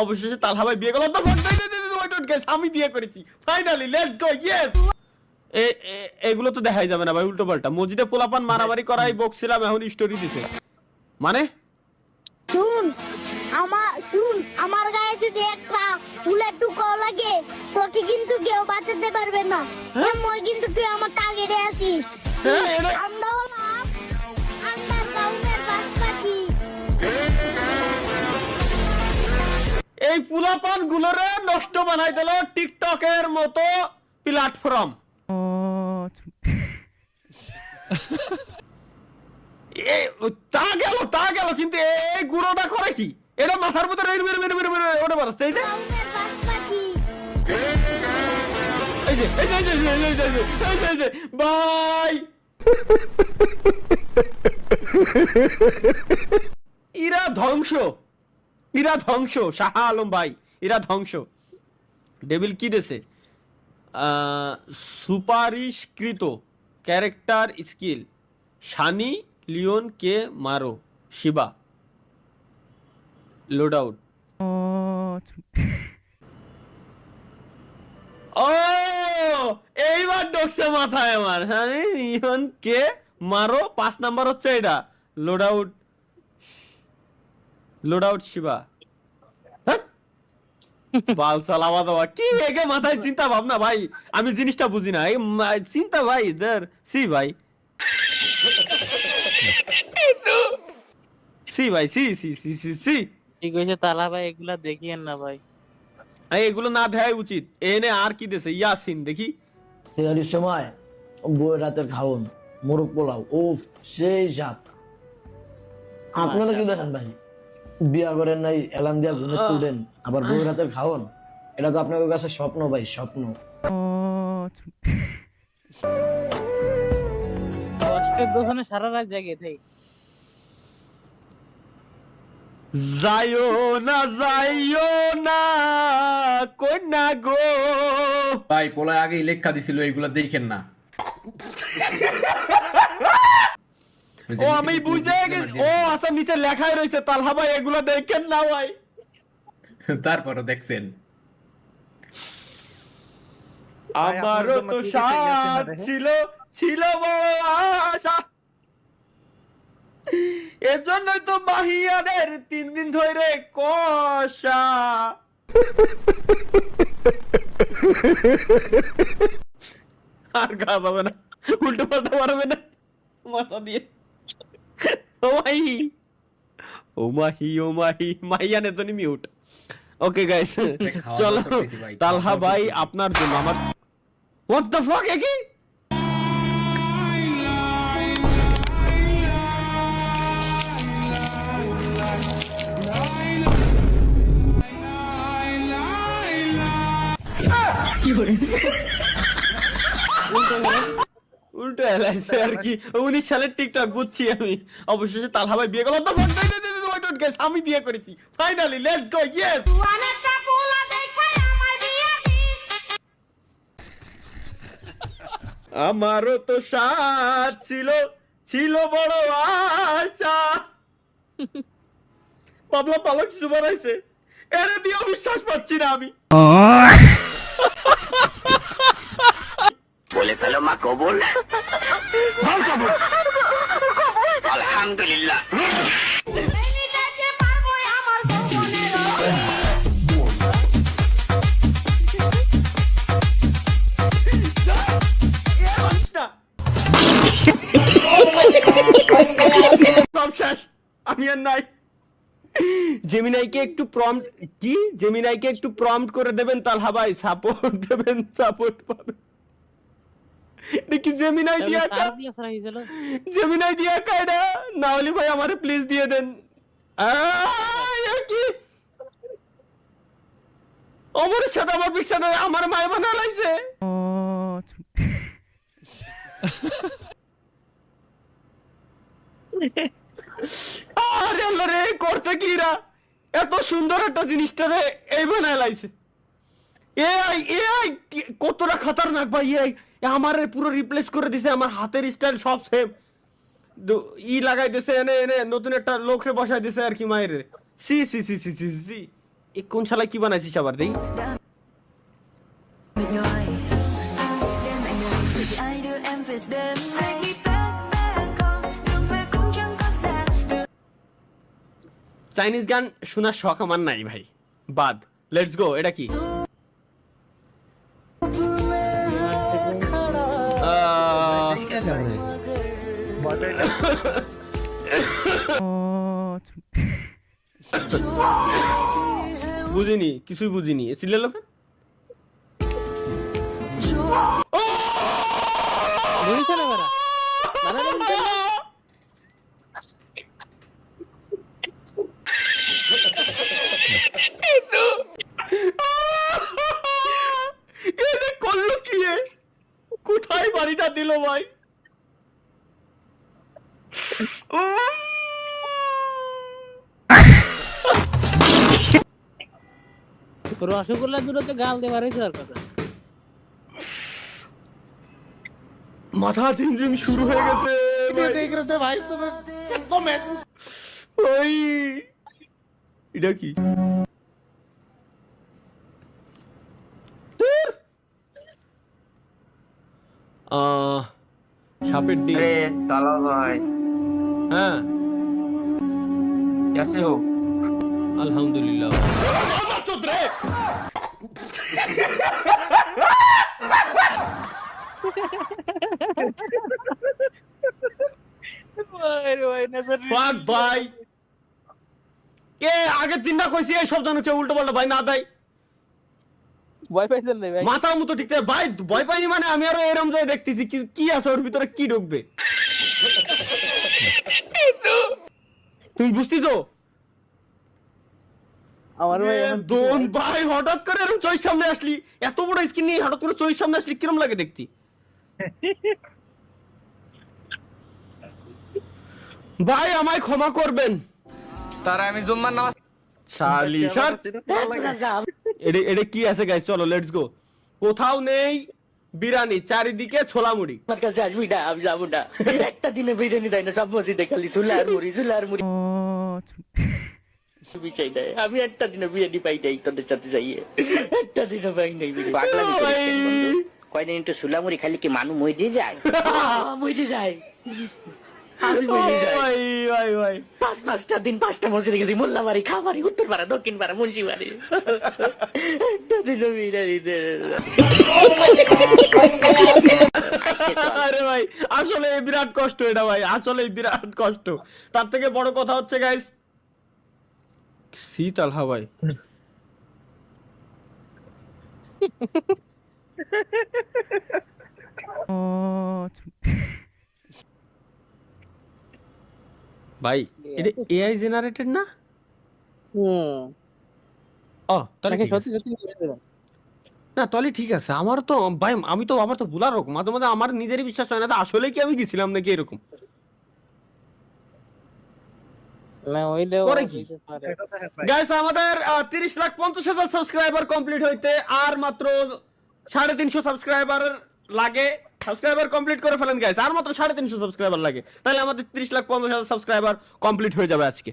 অবশেষে তালহা ভাই বিয়ে করলো। আমি বিয়ে করেছি ফাইনালি, লেটস গো, ইয়েস। এগুলো তো দেখাই যাবে না ভাই, উল্টো পাল্টা। মসজিদে পোলাপান মারামারি করাই বকছিলাম, এখন স্টোরি দিছে মানে। শুন আমার গায়ে যদি একটা ফুলের টুকাও লাগে তোকে কিন্তু কেউ বাঁচাতে পারবে না। মই কিন্তু তুই আমার টার্গেটে আছিস। আমরা হলাম আন্ডারগ্রাউন্ডের বাসপাখি। এই পোলাপান গুলোরে নষ্ট বানাই দিল টিকটকের মতো প্ল্যাটফর্ম। তা গেল কিন্তু এই গুঁড়োটা করে কি? এটা মাথার মধ্যে ওটা বাড়াচ্ছে এই যে ভাই। ইরা ধ্বংস শাহ আলম ভাই, ইরা ধ্বংস। ডেভিল কি দেছে? সুপারিশকৃত ক্যারেক্টার স্কিল শানি লিওন কে মারো শিবা লোড আউট। ও এইবার ঢুকছে মাথায় আমার। শানি লিওন কে মারো 5 নাম্বার হচ্ছে এটা, লোড আউট শিবা। বাল চালাওয়া দেওয়া কি এগে মাথায় চিন্তা ভাবনা ভাই, আমি জিনিসটা বুঝি না এই চিন্তা ভাই ইদার সি ভাই সি ভাই সি সি সি সি সি ঠিক হয়েছে তালা ভাই, এগুলা দেখিয়েন না ভাই, এগুলো না দেখাই উচিত। এনে আর কি দেছে ইয়াসিন দেখি। সেহারির সময় বই রাতের খাওন মোরগ পোলাও, ও সেই স্বাদ। আপনারা কি দেখেন ভাই, বিয়া করেন নাই, এলান দিয়া ঘুমে তুলেন, আবার বই রাতের খাওন, এটা তো আপনাদের কাছে স্বপ্ন ভাই, স্বপ্ন। কষ্টের দোষণে সারা রাত জেগে থাকি। যাইও না কন্যা গো। ভাই পোলায় আগেই লেখা দিছিল, এগুলা দেখেন না। ও আমি বুঝে গেছি, ও আচ্ছা নিচে লেখাই রয়েছে তালহা ভাই এগুলো দেখেন না ভাই। তারপরও দেখছেন। আমারও তো সাথ ছিল বড় আশা, এজন্যই তো মাহিয়ানের 3 দিন ধরে কষা। আর গা যাবে না, উল্টো পাল্টা পারবে না মাথা দিয়ে। মাহিয়ানের জন্য মিউট। ওকে গাইস চলো, তালহা ভাই আপনার জন্য আমার হোয়াট দ্য ফাক কি উল্টো এলাইছে আর কি। 19 সালের টিকটক বুঝছি আমি। অবশেষে তালহা ভাই বিয়ে করলো। আমি বিয়ে করেছি ফাইনালি, লেটস গো, ইয়েস। আমারও তো সাথ ছিল বড় আশা। পাবলা পালক কিছু বানাইছে, এরে দিয়ে বিশ্বাস পাচ্ছি না আমি। বলে ফেলো মা কবুল। আলহামদুলিল্লাহ। সব শেষ, আমি আর নাই। জেমিনাইকে একটু প্রম্পট করে দেবেন তালহা ভাই, সাপোর্ট দেবেন, সাপোর্ট পাবেন। দেখি জেমিনাই দিয়া কায়দা না হলে ভাই আমারে প্লিজ দিয়ে দেন। কি অমরের সাথে আমার পিকচার আমার মায় বানা লাইছে। আরে আল্লাহ রে, করতে কি রা এত সুন্দর একটা জিনিসটারে এই বানায় লাইছে। এআই কতটা খতরনাক ভাই। এআই আমারে পুরো রিপ্লেস করে দিছে, আমার হাতের স্টাইল সব সেম। লাগাই দিছে, এনে নতুন একটা লোকরে বসাই দিছে আর কি মায়ের। সি সি সি সি সি সি কোন শালা কি বানাইছিস আবার দেই? চাইনিজ গান শোনার শখ আমার নাই ভাই, বাদ। Let's go. এটা কি? বুঝিনি, কিছুই বুঝিনি। সিলের লোক ধরিস না বাড়া, বাড়া ধরিস না। এটা করলো কি? কোথায় বাড়িটা দিল ভাই? রসগোল্লা দুটো তো গাল দিয়ে বাড়াইছে আর কথা। মাথা ঝিমঝিম শুরু হয়ে গেছে ভাই। ওই এটা কি? সাপের ডিম। अरे ताला भाई হ্যাঁ, कैसे हो? আলহামদুলিল্লাহ। Fuck ভাই, এ আগের দিন না কইছি এই সব জানো কেউ উল্টো পাল্টা ভাই না দেয়। ভয় পাইছেন না ভাই? মাথা মতো ঠিক আছে ভাই, ভয় পাইনি মানে আমি আরো এরম যায় দেখতেছি কি আছে ওর ভিতরে, কি ঢুকবে তুমি বুঝতি তো? আমার ভাই এখন দোন ভাই হঠাৎ করে এরকম চোখের সামনে আসলি, এত বড় স্ক্রিন নিয়ে হঠাৎ করে চোখের সামনে আসলি কিরম লাগে দেখতি? ভাই আমায় ক্ষমা করবেন। तारा আমি জুম্মার নামাজ শালি স্যার, এটা কি আছে গাইস? চলো লেটস গো। কোথাও নেই বিরিয়ানি, চারিদিকে ছোলা মুড়ি। আমার কাছে আসবি না, আমি যাবো না। একটা দিনে বিরিয়ানি দেয় না, সব মসজিদে খালি সুলার মুড়ি সুলার মুড়ি। চাই নাই, আমি একটা দিনে বিরিয়ানি পাই নাই তোদের সাথে যাইয়ে, একটা দিনও পাই নাই বিরিয়ানি। কয়দিন একটু সুলা মুড়ি খালি কি মানুষ মরে যায়? মরে যায়, আমি মরে যাই। ভাই ভাই ভাই, পাঁচটা দিন 5টা মসজিদে গেছি, মোল্লাবাড়ি, খামারি, উত্তর পাড়া, দক্ষিণ পাড়া, মুন্সিবাড়ি, একটা দিনও বিরিয়ানি দেয় না। আরে ভাই আসলে বিরাট কষ্ট এটা ভাই, আসলে বিরাট কষ্ট। তার থেকে বড় কথা হচ্ছে গাইস, শীতল হাওয়ায় ভাই এটা এআই জেনারেটেড না? ও তাহলে ঠিক আছে। সত্যি না তাহলে ঠিক আছে। আমার তো ভাই আমার তো ভুলার রকম, মাঝে মাঝে আমার নিজেরই বিশ্বাস হয় না আসলে কি আমি গেছিলাম নাকি এরকম। না হইলেও করে কি? হইতে পারে। গাইস আমাদের 30,50,000 সাবস্ক্রাইবার কমপ্লিট হইতে আর মাত্র 350 সাবস্ক্রাইবার লাগে। সাবস্ক্রাইবার কমপ্লিট করে ফেলেন গাইস, আর মাত্র 350 সাবস্ক্রাইবার লাগে, তাহলে আমাদের 30,50,000 সাবস্ক্রাইবার কমপ্লিট হয়ে যাবে আজকে।